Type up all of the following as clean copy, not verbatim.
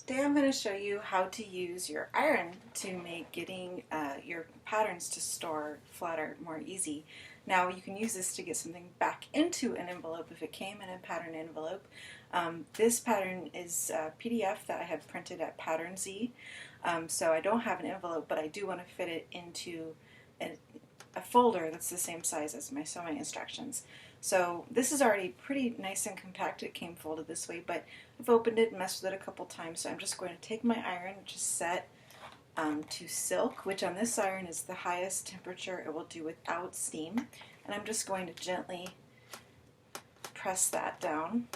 Today I'm going to show you how to use your iron to make getting your patterns to store flatter more easy. Now you can use this to get something back into an envelope if it came in a pattern envelope. This pattern is a PDF that I have printed at Pattern Z, so I don't have an envelope, but I do want to fit it into a folder that's the same size as my sewing instructions. So this is already pretty nice and compact. It came folded this way, but I've opened it and messed with it a couple times, so I'm just going to take my iron, which is set to silk, which on this iron is the highest temperature it will do without steam, and I'm just going to gently press that down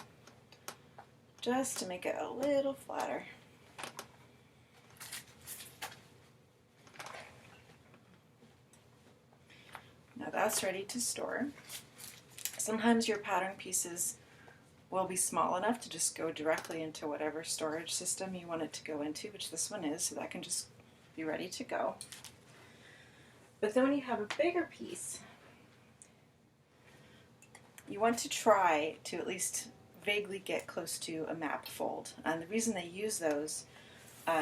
just to make it a little flatter. Now that's ready to store. Sometimes your pattern pieces will be small enough to just go directly into whatever storage system you want it to go into, which this one is, so that can just be ready to go. But then when you have a bigger piece, you want to try to at least vaguely get close to a map fold. And the reason they use those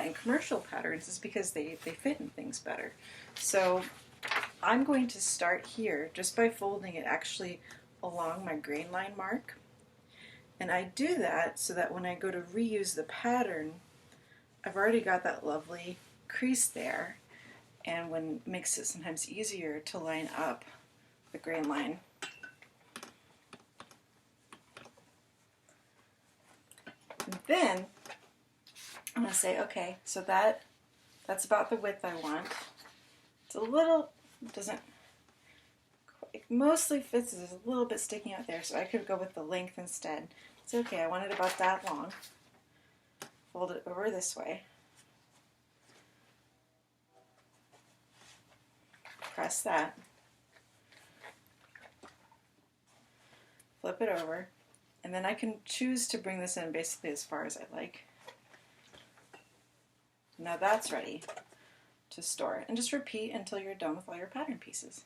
in commercial patterns is because they fit in things better. So I'm going to start here just by folding it actually along my grain line mark, and I do that so that when I go to reuse the pattern, I've already got that lovely crease there, and when it makes it sometimes easier to line up the grain line. And then I'm going to say, okay, so that's about the width I want. It's a little, it mostly fits, it's a little bit sticking out there, so I could go with the length instead. It's okay, I want it about that long. Fold it over this way. Press that. Flip it over, and then I can choose to bring this in basically as far as I like. Now that's ready to store, and just repeat until you're done with all your pattern pieces.